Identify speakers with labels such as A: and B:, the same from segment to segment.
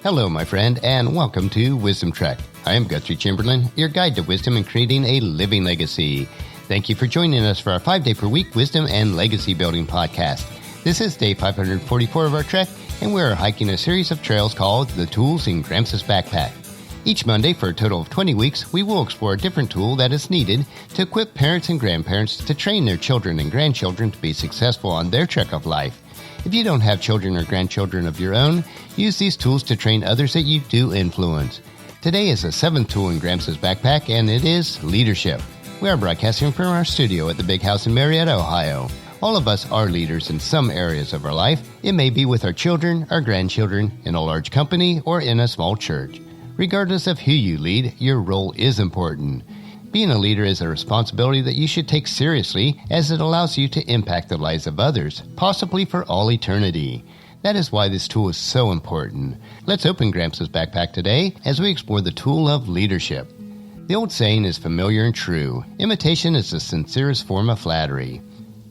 A: Hello, my friend, and welcome to Wisdom Trek. I am Guthrie Chamberlain, your guide to wisdom and creating a living legacy. Thank you for joining us for our 5-day-per-week wisdom and legacy building podcast. This is day 544 of our trek, and we are hiking a series of trails called The Tools in Gramps Backpack. Each Monday, for a total of 20 weeks, we will explore a different tool that is needed to equip parents and grandparents to train their children and grandchildren to be successful on their trek of life. If you don't have children or grandchildren of your own, use these tools to train others that you do influence. Today is the 7th tool in Gramps' backpack, and it is leadership. We are broadcasting from our studio at the Big House in Marietta, Ohio. All of us are leaders in some areas of our life. It may be with our children, our grandchildren, in a large company, or in a small church. Regardless of who you lead, your role is important. Being a leader is a responsibility that you should take seriously, as it allows you to impact the lives of others, possibly for all eternity. That is why this tool is so important. Let's open Gramps' backpack today as we explore the tool of leadership. The old saying is familiar and true. Imitation is the sincerest form of flattery.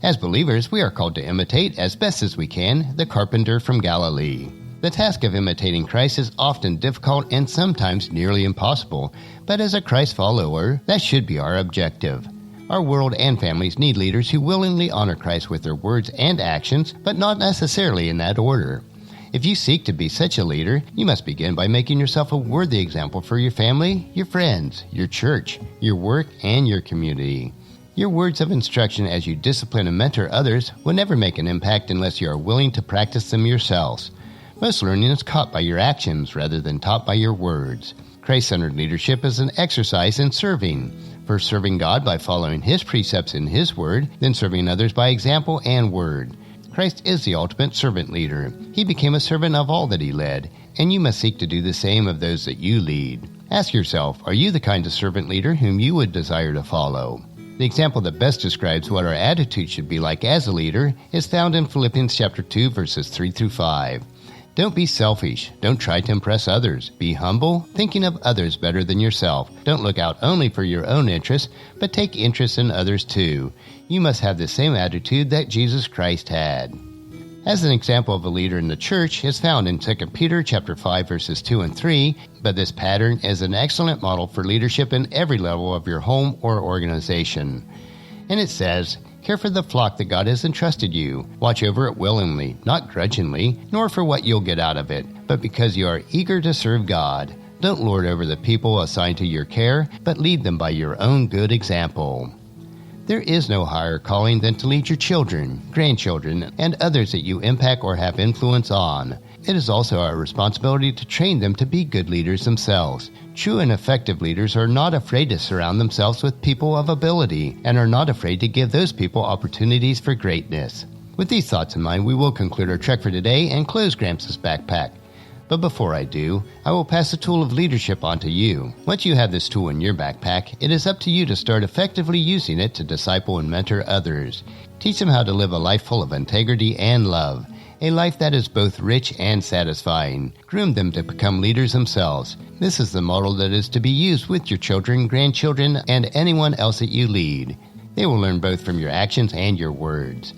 A: As believers, we are called to imitate, as best as we can, the carpenter from Galilee. The task of imitating Christ is often difficult and sometimes nearly impossible, but as a Christ follower, that should be our objective. Our world and families need leaders who willingly honor Christ with their words and actions, but not necessarily in that order. If you seek to be such a leader, you must begin by making yourself a worthy example for your family, your friends, your church, your work, and your community. Your words of instruction as you discipline and mentor others will never make an impact unless you are willing to practice them yourselves. Most learning is caught by your actions rather than taught by your words. Christ-centered leadership is an exercise in serving. First serving God by following His precepts in His Word, then serving others by example and word. Christ is the ultimate servant leader. He became a servant of all that He led, and you must seek to do the same of those that you lead. Ask yourself, are you the kind of servant leader whom you would desire to follow? The example that best describes what our attitude should be like as a leader is found in Philippians chapter 2, verses 3 through 5. Don't be selfish. Don't try to impress others. Be humble, thinking of others better than yourself. Don't look out only for your own interests, but take interest in others too. You must have the same attitude that Jesus Christ had. As an example of a leader in the church is found in 2 Peter chapter 5, verses 2 and 3, but this pattern is an excellent model for leadership in every level of your home or organization. And it says, care for the flock that God has entrusted you. Watch over it willingly, not grudgingly, nor for what you'll get out of it, but because you are eager to serve God. Don't lord over the people assigned to your care, but lead them by your own good example. There is no higher calling than to lead your children, grandchildren, and others that you impact or have influence on. It is also our responsibility to train them to be good leaders themselves. True and effective leaders are not afraid to surround themselves with people of ability and are not afraid to give those people opportunities for greatness. With these thoughts in mind, we will conclude our trek for today and close Gramps' backpack. But before I do, I will pass the tool of leadership on to you. Once you have this tool in your backpack, it is up to you to start effectively using it to disciple and mentor others. Teach them how to live a life full of integrity and love. A life that is both rich and satisfying. Groom them to become leaders themselves. This is the model that is to be used with your children, grandchildren, and anyone else that you lead. They will learn both from your actions and your words.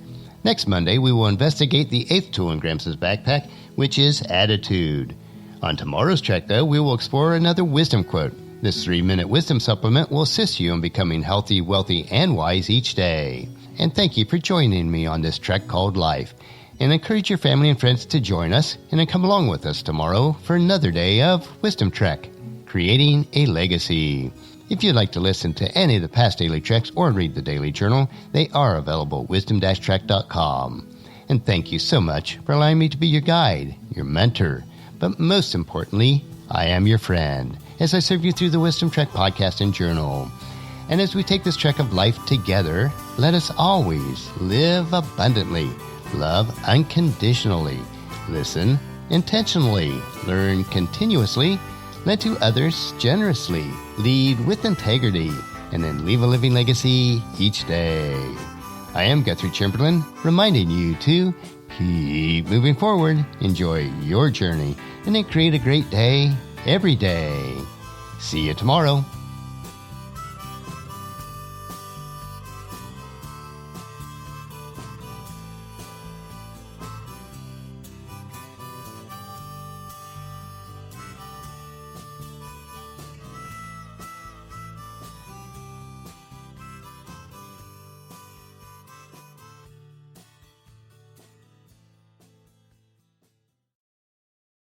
A: Next Monday, we will investigate the 8th tool in Gramps' backpack, which is attitude. On tomorrow's trek, though, we will explore another wisdom quote. This 3-minute wisdom supplement will assist you in becoming healthy, wealthy, and wise each day. And thank you for joining me on this trek called life. And encourage your family and friends to join us and then come along with us tomorrow for another day of Wisdom Trek, creating a legacy. If you'd like to listen to any of the past daily treks or read the daily journal, they are available at wisdom-trek.com. And thank you so much for allowing me to be your guide, your mentor, but most importantly, I am your friend as I serve you through the Wisdom Trek podcast and journal. And as we take this trek of life together, let us always live abundantly, love unconditionally, listen intentionally, learn continuously, lend to others generously, lead with integrity, and then leave a living legacy each day. I am Guthrie Chamberlain, reminding you to keep moving forward, enjoy your journey, and then create a great day every day. See you tomorrow.